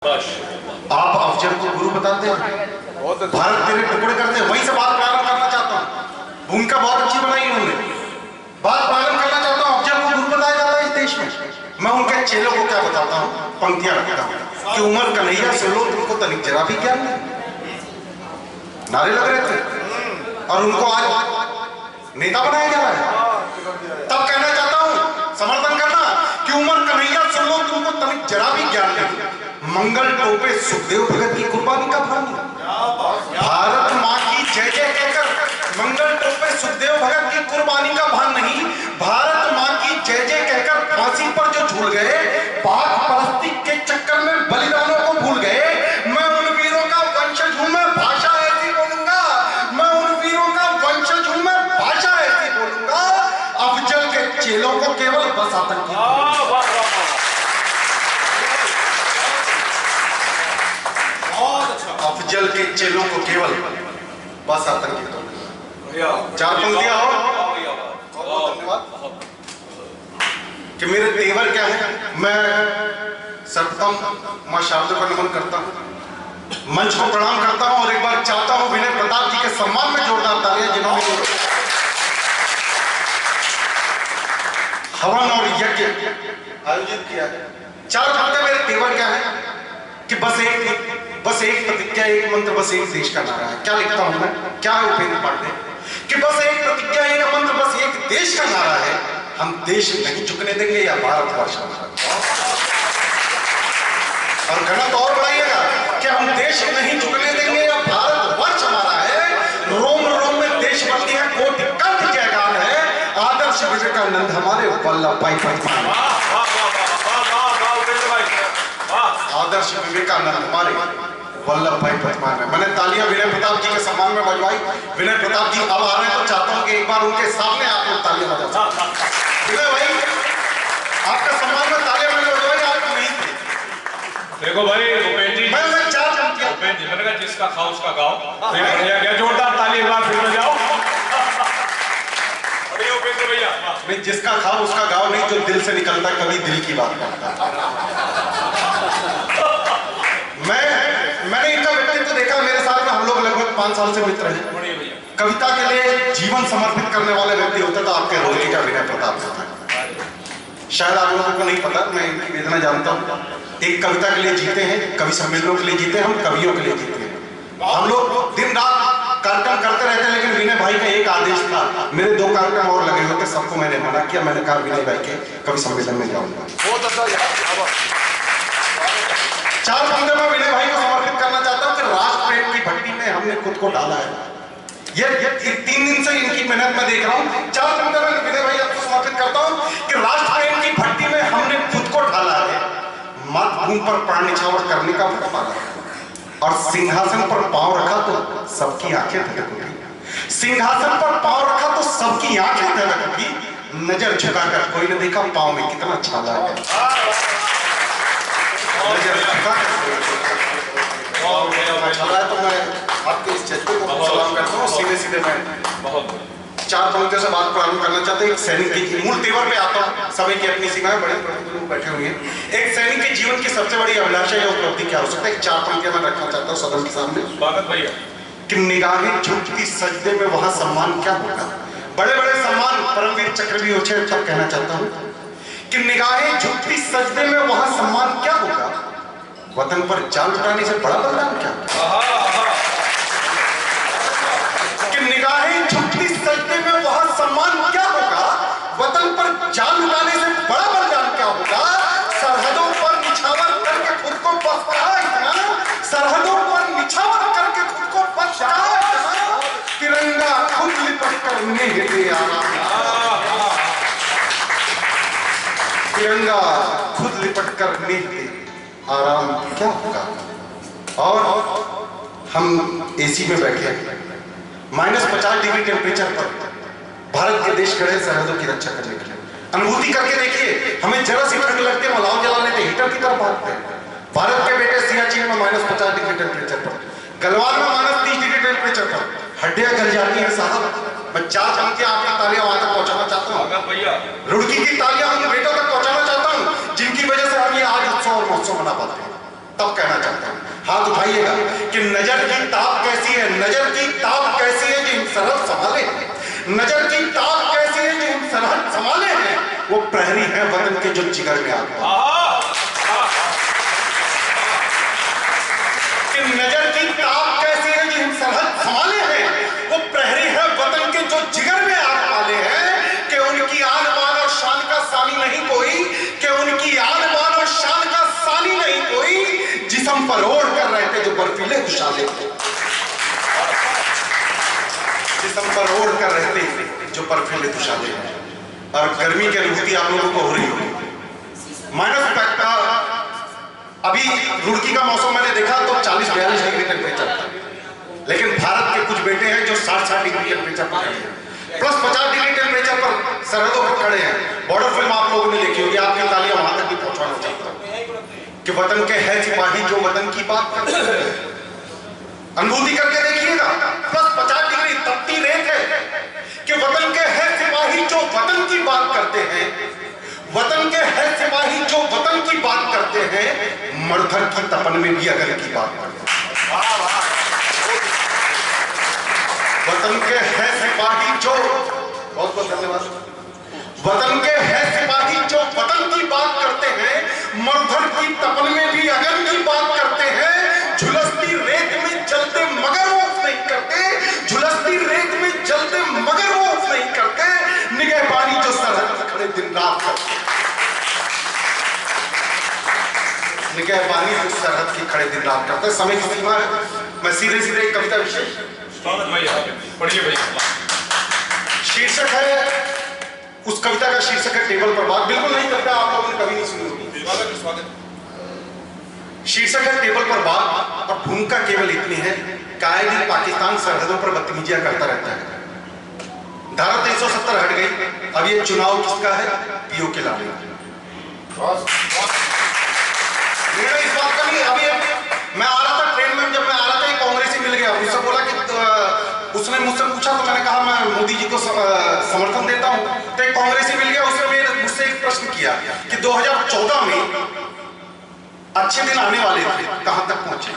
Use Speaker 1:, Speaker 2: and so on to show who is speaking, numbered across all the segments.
Speaker 1: आप अफजल को गुरु बताते हैं, भारत तेरे टुकड़े करते हैं। वहीं से बात प्रारंभ करना चाहता हूँ। भूमिका बहुत अच्छी बनाई उन्होंने। बात प्रारंभ करना चाहता हूँ। अफजल को गुरु बताया जाता है इस देश में। मैं उनके चेलों को क्या बताता हूँ, पंक्तियां रखता हूँ कि उमर कन्हैया सुन लो, तुमको तनिक जरा भी ज्ञान नहीं। नारे लग रहे थे और उनको आज नेता बनाया जा रहा है। तब कहना चाहता हूँ, समर्थन करना कि उमर कन्हैया सुन लो, तुमको तनिक जरा भी ज्ञान नहीं। मंगल टोपे सुखदेव भगत की कुर्बानी का भान नहीं। भारत माँ की जय जय कहकर मंगल टोपे सुखदेव भगत की कुर्बानी का भान नहीं। भारत माँ की जय जय कहकर फांसी पर जो झूल गए, पाक परस्ती के चक्कर में बलिदानों को भूल गए, मैं उन वीरों का वंशज हूं, मैं भाषा ऐसी बोलूंगा। मैं उन वीरों का वंशज हूं, मैं भाषा ऐसी बोलूंगा। अफजल के चेलों को केवल बस आतंकी, अफजल के चेलों को केवल बस आतंकी। चार पंक्तियां हो कि मेरे तेवर क्या है। मैं सर्वप्रथम मां शारदा का नमन करता हूं, मंच को प्रणाम करता हूं और एक बार चाहता हूं विनय प्रताप जी के सम्मान में जोरदार तालियां, जिन्होंने हवन और यज्ञ आयोजित किया है। चार पंक्तियां मेरे तेवर क्या है कि बस एक प्रतिज्ञा, एक मंत्र, बस एक देश का नारा है। क्या लिखता हूं मैं, क्या है उपेंद्र पांडे कि बस एक प्रतिज्ञा, एक मंत्र, बस एक देश का नारा है। हम देश नहीं झुकने देंगे या भारतवर्ष। और गणत और बढ़ाइएगा कि हम देश नहीं झुकने देंगे या भारतवर्ष हमारा है। रोम रोम में देशभक्ति है, कोटि कंठ जयगान है। आदर्श विवेकानंद हमारे वल्लभ भाई पटेल, आदर्श विवेकानंद हमारे वल्लभ भाई पटेल। मैंने तालियां विनय प्रताप जी के सम्मान में बजवाई। विनय प्रताप जी अब आ रहे हैं तो चाहता हूं कि एक बार उनके सामने आप लोग तालियां बजा। विनय भाई, आपका सम्मान में तालियां मैंने बजवाई, आप नहीं थे।
Speaker 2: देखो भाई उपेंद्र जी,
Speaker 1: मैं चार पंक्तियां,
Speaker 2: उपेंद्र जी मैंने कहा जिसका खाओ उसका गाओ। बढ़िया, जोरदार ताली एक बार फिर बजाओ। बढ़िया उपेंद्र भैया।
Speaker 1: नहीं, जिसका खाओ उसका गाओ नहीं, जो दिल से निकलता कभी दिल की बात करता। मैंने इनका व्यक्तित्व देखा। मेरे साथ में हम लोग लगभग 5 साल से मित्र हैं। कविता के लिए जीवन समर्पित करने वाले व्यक्ति होते तो आपके रोटी का विनय प्रताप होता है। शायद आप लोगों को नहीं पता, मैं इनकी वेदना जानता हूँ। एक कविता के लिए जीते हैं, कवि सम्मेलनों के लिए जीते हैं, हम कवियों के लिए जीते हैं। हम लोग दिन रात कार्यक्रम करते रहते हैं, लेकिन विनय भाई का एक आदेश था। मेरे 2 कार्यक्रम और लगे होते, सबको मैंने मना किया। मैंने कहा विनय भाई के कवि सम्मेलन में जाऊंगा। चार पंक्तियों में विनय भाई को समर्पित करना चाहता हूं कि राष्ट्र प्रेम की भट्टी में हमने खुद को डाला है। ये 3 दिन से इनकी मेहनत में देख रहा हूं। चार पंक्तियों में विनय भाई आपको समर्पित करता हूं कि राष्ट्र प्रेम की भट्टी में हमने खुद को डाला है। मातृभूमि पर प्राण निछावर करने का भ्रम पाला और सिंहासन पर पांव रखा तो सबकी आंखें धड़क उठी। सिंहासन पर पांव रखा तो सबकी आंखें धड़क उठी। नजर झुकाकर कोई ने देखा पांव में कितना छाला है। तो मैं आपके इस जज्बे को सलाम करता हूँ। सीधे मैं चार पंक्तियों से बात प्रारंभ करना चाहते हैं। एक सैनिक के मूल तेवर पे आता हूँ। समय की अपनी सीमाएं, बड़े प्रमुख लोग बैठे हुए हैं। एक सैनिक के जीवन की सबसे बड़ी अभिलाषा या उपलब्धि क्या हो सकता है? चार पंक्तियां मैं रखना चाहता हूँ सदन के सामने।
Speaker 2: स्वागत भैया।
Speaker 1: कि निगाहें झुकती सजदे में वहां सम्मान क्या होगा। बड़े बड़े सम्मान परमवीर चक्र भी होते, तब कहना चाहता हूँ कि निगाहें झुकती सजदे में वहां सम्मान क्या होगा। वतन पर जान उठाने से बड़ा बलिदान क्या? कि निगाहें झुकती सजदे में वहां सम्मान क्या होगा। वतन पर जान उठाने से बड़ा बलिदान क्या होगा। सरहदों पर निछावर करके खुद को पछताया इतना, सरहदों पर निछावर करके खुद को पछताया इतना, तिरंगा खुद लिपट कर निकले आराम। तिरंगा खुद लिपट कर निकले आराम क्या होगा। और हम एसी में बैठे -50 डिग्री टेम्परेचर पर भारत के देश खड़े सरहदों की रक्षा करने के लिए। अनुभूति करके देखिए, हमें जरा सी ठंड लगती है, मलाव जला लेते, हीटर की तरफ भागते हैं। भारत के बेटे सियाचिन में -50 डिग्री टेम्परेचर पर, गलवान में -30 डिग्री टेम्परेचर पर हड्डियां गल जाती हैं साहब। मैं 4 पंक्तियां आपकी तालियां वहां तक पहुंचाना चाहता हूँ। रुड़की की तालियां हम बेटों तक पहुंचाना चाहता हूँ, जिनकी वजह से हम ये आज उत्सव और महोत्सव मना पाते हैं। तब कहना चाहता हूं, हाथ उठाइएगा कि नजर की ताप कैसी है, नजर की ताप कैसी है जो सरहद संभाले, नजर की ताप कैसी है जो सरहद संभाले हैं, वो प्रहरी है वतन के जो जिगर में आग, कि नजर की ताप कैसी है जो सरहद संभाले हैं, वो प्रहरी है वतन के जो जिगर में आग वाले हैं, कि उनकी आन बान और शान का सानी नहीं कोई, कि उनकी आन बान और शान का सानी नहीं कोई, जिस्म पर ओढ़ कर रहते जो बर्फीले दुशाले, जिस्म पर ओढ़ कर रहते जो बर्फीले दुशाले। और गर्मी की अनुभूति आप लोगों को हो रही होगी, -, अभी रुड़की का मौसम मैंने देखा तो 40-42 डिग्री टेम्परेचर था, लेकिन भारत के कुछ बेटे हैं जो 60-60 डिग्री टेम्परेचर पर हैं, +50 डिग्री टेम्परेचर पर सरहदों पर खड़े हैं। बॉर्डर फिल्म आप लोगों ने देखी होगी, आपकी तालियां वहां तक भी पहुंचाना चाहता हूं कि वतन के है सिपाही जो वतन की बात करते हैं, अनुभूति करके देखिएगा। +50 डिग्री तपती रेत है कि वतन के है सिपाही जो वतन की बात करते हैं, वतन के है सिपाही जो वतन की बात करते हैं, मरधर की तपन में भी अगर की बात करते हैं। वतन के है सिपाही जो, बहुत बहुत धन्यवाद, वतन के है सिपाही जो वतन की बात करते हैं, मरधर की तपन में भी अगर की बात करते हैं, झुलसती रेत में जलते मगर वो नहीं करते, झुलसती रेत में जलते मगर वो नहीं करते, निगहबानी जो सरहद पर खड़े दिन रात करते, निगहबानी जो सरहद की खड़े दिन रात करते। समय की सीमा है, मैं सीधे सीधे एक कविता विशेष
Speaker 2: पढ़िए भैया।
Speaker 1: शीर्षक है, उस कविता का शीर्षक है टेबल पर बात, बिल्कुल नहीं कविता आप लोगों ने कभी नहीं सुनी होगी। शीर्षक है टेबल पर बात, और भूमिका केवल इतनी है, कायद पाकिस्तान सरहदों पर बदतमीजियां करता रहता है। धारा 370 हट गई, अब ये चुनाव किसका है? पीओ के लाने। निर्णय इस बात का नहीं, अभी मैं आ रहा था ट्रेन में, जब मैं आ रहा था एक कांग्रेसी मिल गया, उससे बोला कि उसने मुझसे पूछा तो मैंने कहा मैं मोदी जी को समर्थन देता हूं, तो एक कांग्रेसी मिल गया, उसने मुझसे एक प्रश्न किया कि 2014 में अच्छे दिन आने वाले थे, कहां तक पहुंचे?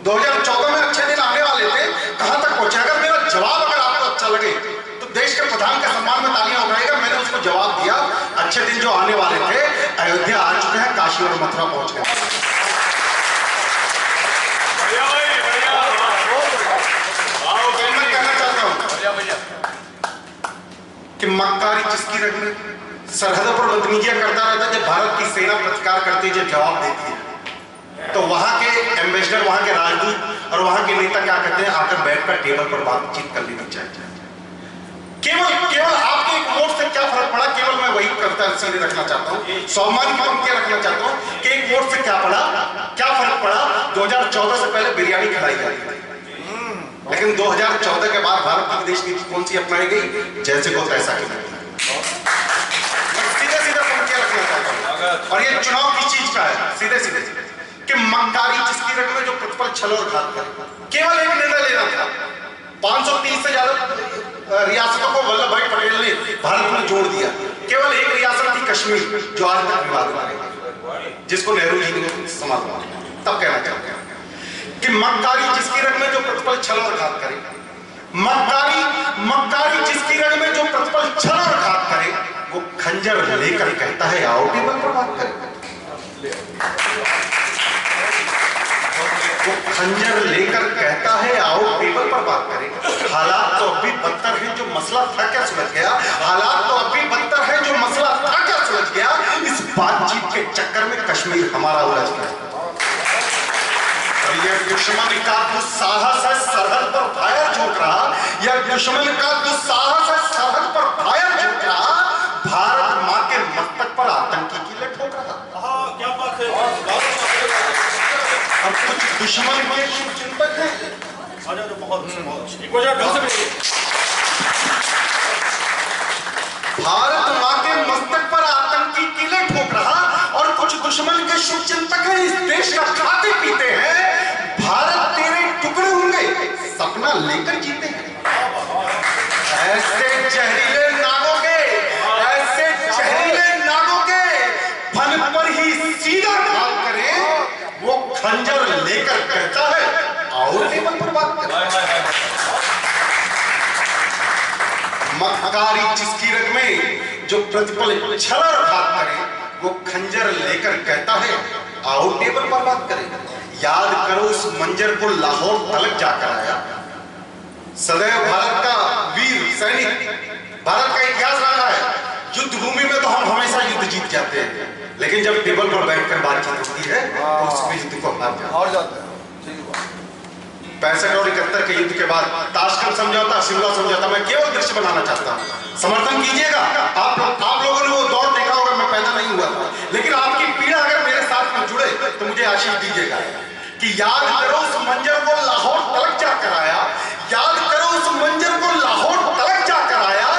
Speaker 1: 2014 में अच्छे दिन आने वाले थे, कहां तक पहुंचे? अगर मेरा जवाब अगर आपको अच्छा लगे तो देश के प्रधान के सम्मान में तालियां उठाएगा। मैंने उसको जवाब दिया, अच्छे दिन जो आने वाले थे अयोध्या आ चुके हैं, काशी और मथुरा पहुंच गए। मैं कहना चाहता हूं कि मक्कारी जिसकी रग में, सरहदों पर बदतमीजियां करता रहता है, जब भारत की सेना प्रतिकार करती है, जब जवाब देती है, तो वहां के एम्बेसडर, वहां के राजदूत और वहां के नेता क्या कहते हैं? आकर बैठकर टेबल पर बातचीत कर लेनी चाहिए। केवल आपके एक वोट से क्या फर्क पड़ा? केवल मैं वही कविता सीधे रखना चाहता हूँ, स्वाभिमान की पंक्तियां रखना चाहता हूँ कि एक वोट से क्या पड़ा, क्या फर्क पड़ा? 2014 से पहले बिरयानी खिलाई जाती थी, लेकिन 2014 के बाद भारत की विदेश नीति कौन सी अपनाई गई? जैसे को तैसा की। सीधे सीधे पंक्तियां रखना चाहता हूँ, और ये चुनाव की चीज का है, सीधे सीधे कि मक्कारी जिसकी रग में जो प्रतिपल छल और घात करे। केवल एक निर्णय लेना था, 530 से ज्यादा रियासतों को वल्लभ भाई पटेल ने भारत में जोड़ दिया, केवल एक रियासत थी कश्मीर जो आज तक विवाद में है, जिसको नेहरू जी ने संभाला। तब कहना चाहते हैं कि मक्कारी जिसकी रग में जो प्रतिपल छल और घात करे, मक्कारी जिसकी रग में जो प्रतिपल छल और घात करे, वो खंजर लेकर कहता है आओ टेबल पर बात करें। वो खंजर लेकर कहता है आओ टेबल पर बात करें। हालात तो अभी बदतर है, जो मसला था क्या सुलझ गया? हालात तो अभी बदतर है, जो मसला था क्या सुलझ गया? इस बातचीत के चक्कर में कश्मीर हमारा उलझ गया। और यह दुश्मन का दुस्साहस है सरहद पर फायर झोंक रहा, यह दुश्मन का दुस्साहस है सरहद पर फायर झोंक रहा, भारत मां के मस्तक पर आतंकी कीले ठोक रहा।
Speaker 2: क्या बात है।
Speaker 1: अब कुछ दुश्मन के चिंतक हैं, भारत मां के मस्तक पर आतंकी कीले ठोक रहा, और कुछ दुश्मन के शुभचिंतक हैं, इस देश का खाते पीते हैं। भारत तेरे टुकड़े होंगे, सपना लेकर जीते हैं। ऐसे जहरीले नागों के, ऐसे जहरीले नागों के फन पर ही सीधा ढाल करें, वो लेकर कहता है आओ टेबल पर बात करें। मक्कारी जिसकी रग में जो प्रतिपल छल और घात करे, वो खंजर लेकर कहता है आओ टेबल पर बात करें। याद करो उस मंजर को लाहौर तलक जाकर आया, सदैव भारत का वीर सैनिक, भारत का इतिहास रहा है। युद्ध भूमि में तो हम हमेशा युद्ध जीत जाते हैं, लेकिन जब टेबल पर बैठकर बातचीत होती है तो उसमें युद्ध को हार जाते हैं। 65 और 71 के युद्ध के बाद ताशकंद समझौता, शिमला समझौता, मैं केवल दृश्य बनाना चाहता हूं, समर्थन कीजिएगा। आप लोगों ने वो दौर देखा होगा, मैं पैदा नहीं हुआ था, लेकिन आपकी पीड़ा अगर मेरे साथ में जुड़े तो मुझे आशीष दीजिएगा कि याद करो उस मंजर को लाहौर तलक जाकर आया, याद करो उस मंजर को लाहौर तलक जाकर आया,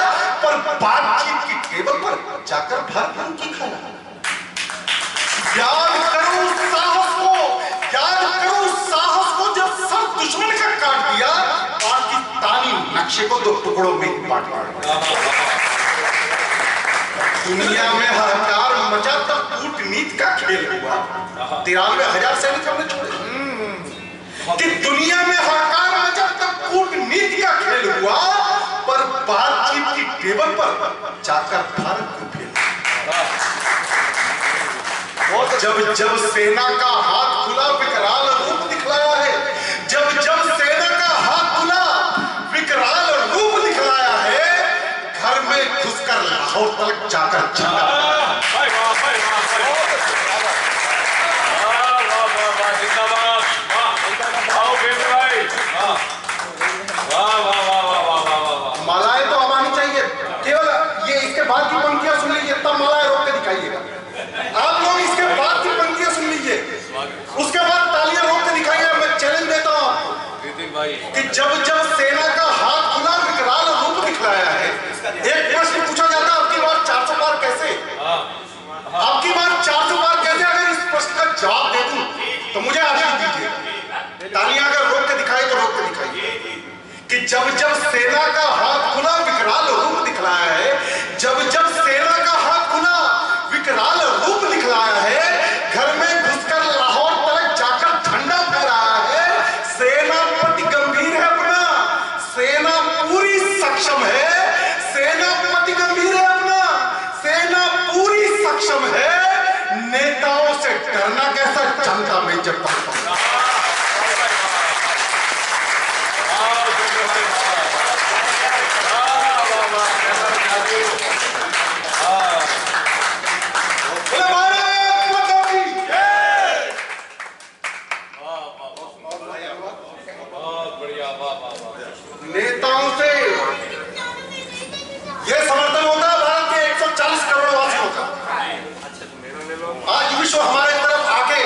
Speaker 1: पर बातचीत की टेबल पर जाकर भारत नाम की खाया। याद करो उस साहस को, याद करो उस साहस को जब सब दुश्मन का काट दिया, पाकिस्तानी नक्शे को 2 टुकड़ों में बांट दिया। दुनिया में हाहाकार मचा तब कूटनीति का खेल हुआ, 93,000 सैनिक हमने छोड़े। कि दुनिया में हाहाकार मचा तब कूटनीति का खेल हुआ, पर बातचीत की टेबल पर जाकर भारत को फेल। जब जब सेना का हाथ खुला विकराल रूप दिखलाया है, जब जब सेना का हाथ खुला विकराल रूप दिखलाया है, घर में घुसकर लाहौर तक जाकर झंडा मालाएं तो अब आनी चाहिए, केवल ये इसके बाद की पंक्तियां सुन लीजिए, तब मालाएं रोक के दिखाइएगा। आप लोग इसके बाद की पंक्तियां सुन लीजिए, उसके बाद तालियां रोक के दिखाइए। मैं चैलेंज देता हूं आपको कि जब जब सेना का हाथ खुला विकराल रूप दिखलाया है, एक प्रश्न पूछा जाता है आपकी बार 400 बार कैसे, आपकी बार 400 बार कैसे? अगर इस प्रश्न का जवाब दे दूं तो मुझे आशीष दीजिए। तालियां अगर रोक के दिखाई तो रोक के दिखाइए कि जब जब सेना का हाथ खुला विकराल रूप दिखलाया है, जब जब सेना का हाथ खुला विकराल रूप दिखलाया है, घर में घुसकर लाहौर तक जाकर झंडा फहराया है। सेनापति गंभीर है अपना, सेना पूरी सक्षम है, सेनापति गंभीर है अपना, सेना पूरी सक्षम है। नेताओं से डरना कैसा, जनता में जब नेताओं से यह समर्थन होता है भारत के 140 करोड़ वासियों का। आज विश्व हमारे तरफ आके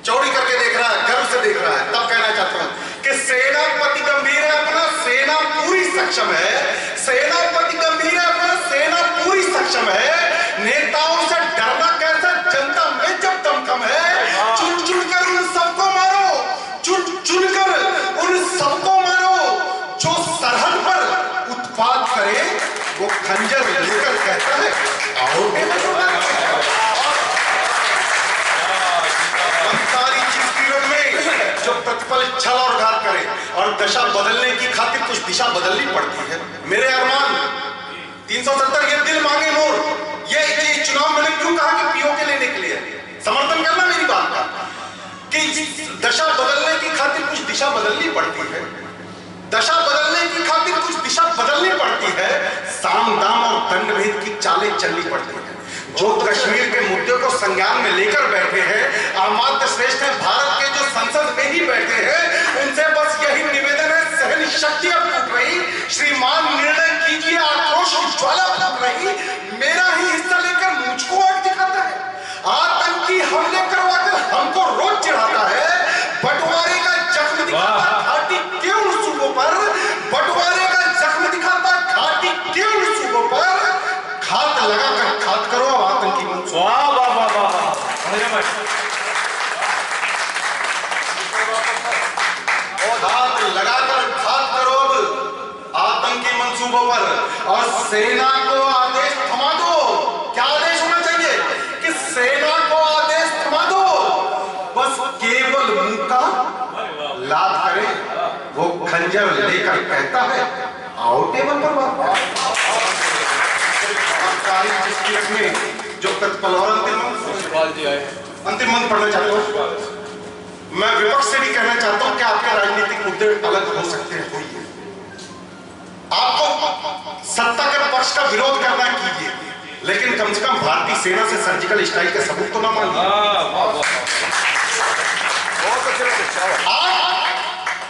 Speaker 1: चौड़ी करके देख रहा है, गर्व से देख रहा है। तब कहना चाहता हूं कि सेनापति गंभीर है अपना, सेना पूरी सक्षम है, सेनापति गंभीर है अपना, सेना पूरी सक्षम है। नेताओं से डरना कैसा, जनता में जब दमखम है। चुन चुन कर उन सबको मारो, चुन चुन कर उन सबको मारो जो सरहद पर उत्पात करे। वो खंजर लेकर कहता है आओ जो प्रतिपल छल और घात करे और दशा बदलने की खातिर कुछ दिशा बदलनी पड़ती है। मेरे अरमान 370 ये दिल मांगे मोर, ये चुनाव मैंने क्यों कहा कि पीओ के लेने के लिए समर्थन करना मेरी बात का, कि दशा बदलने की खातिर कुछ दिशा बदलनी पड़ती है, दशा बदलने की खातिर कुछ दिशा बदलनी पड़ती है। साम दाम और दंड भेद की चालें चलनी पड़ती है। जो कश्मीर के मुद्दे को संज्ञान में लेकर बैठे हैं, आमात्य श्रेष्ठ है भारत के जो संसद में ही बैठे हैं, उनसे बस यही निवेदन है, सहन शक्ति अब फूट रही, श्रीमान निर्णय कीजिए, आक्रोश की ज्वाला फूट रही। मेरा ही हिस्सा लेकर मुझको आग दिखाता है, आतंकी हमले करवाकर हमको रोज चढ़ाता है, बंटवारे का जख्म दिखाता घाटी के उन सूबों पर, बंटवारे का जख्म दिखाता घाटी के उन सूबों पर। घात लगाकर घात करो आतंकी मंसूबे।
Speaker 2: वाह वाह वाह वाह वाह,
Speaker 1: घात लगाकर घात करो अब आतंकी मंसूबों पर, और सेना को आदेश थमा दो। क्या आदेश होना चाहिए कि सेना को आदेश थमा दो, बस के केवल मुंह का लात करे, वो खंजर लेकर कहता है आओ टेबल पर बात। में जो तत्पल और अंतिम मंत्र पढ़ना चाहता हूँ। मैं विपक्ष से भी कहना चाहता हूँ कि आपके राजनीतिक मुद्दे अलग हो सकते हैं, कोई आपको सत्ता के पक्ष का विरोध करना कीजिए, लेकिन कम से कम भारतीय सेना से सर्जिकल स्ट्राइक के सबूत तो ना मांगिए।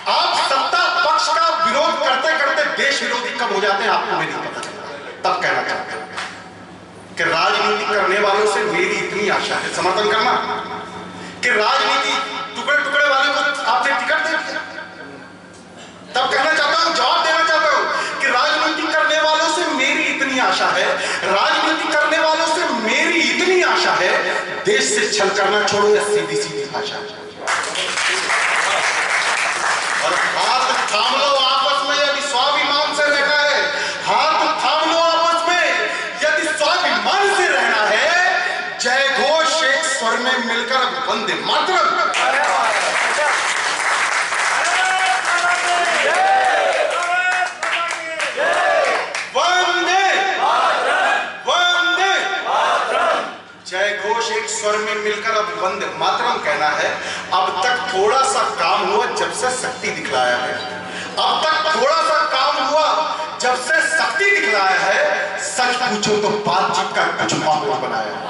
Speaker 1: आप सत्ता पक्ष का विरोध करते करते देश विरोधी कब हो जाते हैं आपको नहीं पता चलता। तब कहना चाहते हैं कि राजनीति करने वालों से मेरी इतनी आशा है, समर्थन करना कि राजनीति टुकड़े टुकड़े वाले को आपने टिकट दे दिया। तब कहना चाहता हूं, जवाब देना चाहता हूं कि राजनीति करने वालों से मेरी इतनी आशा है, राजनीति करने वालों से मेरी इतनी आशा है, देश से छल करना छोड़ो या सीधी सीधी भाषा। और हाथ थाम लो आपस में यदि स्वाभिमान से रहना है, हाथ थाम लो आपस में यदि स्वाभिमान से रहना है। जय घोष एक स्वर में मिलकर वंदे मातरम। एक स्वर में मिलकर अब वंदे मातरम कहना है। अब तक थोड़ा सा काम हुआ जब से शक्ति दिखलाया है, अब तक थोड़ा सा काम हुआ जब से शक्ति दिखलाया है। सच पूछो तो बातचीत का कुछ माहौल बनाया है।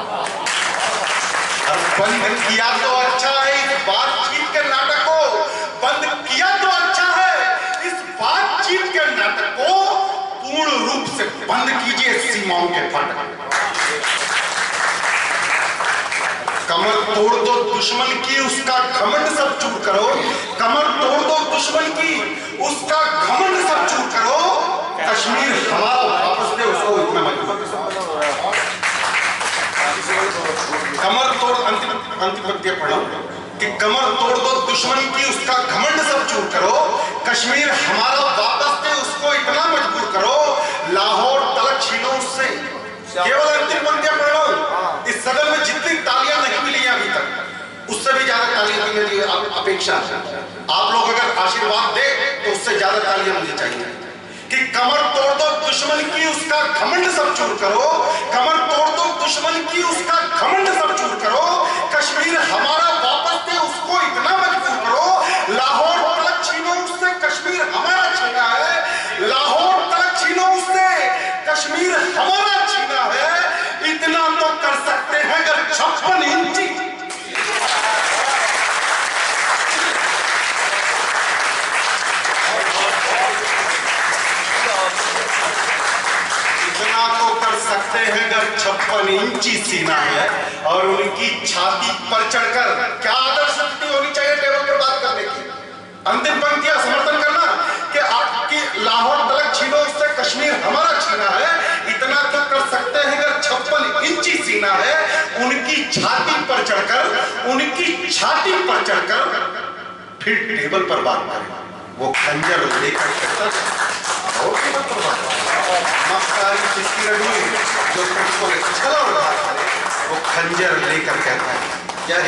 Speaker 1: और बंद किया तो अच्छा है, इस बातचीत के नाटक को बंद किया तो अच्छा है, इस बातचीत के नाटक को पूर्ण रूप से बंद कीजिए। सीमाओं के फाटक कमर तोड़ दो दुश्मन की, उसका घमंड सब चूर करो। कमर तोड़ दो दुश्मन की, उसका घमंड सब चूर करो। कश्मीर हमारा वापस दे, उसको इतना मजबूत कमर तोड़। अंतिम पंक्ति पढ़ो कि कमर तोड़ दो दुश्मन की, उसका घमंड सब चूर करो। कश्मीर हमारा वापस दे, उसको इतना मजबूर करो। लाहौर तलक छीनो उससे। केवल अंतिम पंक्तियां पढ़ लो। इस सदन में जितनी तालियां नहीं मिली अभी तक, उससे भी ज्यादा तालियां मिलने की अपेक्षा। आप लोग अगर आशीर्वाद दे तो उससे ज्यादा तालियां मुझे चाहिए कि कमर तोड़ दो दुश्मन की, उसका घमंड सब चूर करो। कमर तोड़ दो दुश्मन की, उसका घमंड सब चूर करो। कश्मीर हमारा वापस दे, उसको इतना मजबूर करो। लाहौर तलक छीनो उससे, कश्मीर हमारा छीना है। लाहौर तलक छीनो उससे, कश्मीर हमारा छीना है। इतना तो कर सकते हैं अगर 56 इंची इतना तो कर सकते हैं अगर 56 इंची सीना है। और उनकी छाती पर चढ़कर क्या आदर्श स्थिति होनी चाहिए टेबल पर बात करने की। अंतिम पंक्तियां समर्थन करना कि आपकी लाहौर तलक छीनो उससे, कश्मीर हमारा छीना है। इतना तो कर सकते हैं अगर 56 इंची सीना है। उनकी छाती पर चढ़कर, उनकी छाती पर चढ़कर फिर टेबल पर बात करें। वो खंजर लेकर कहता है जो छला और वो खंजर लेकर कहता है। क्या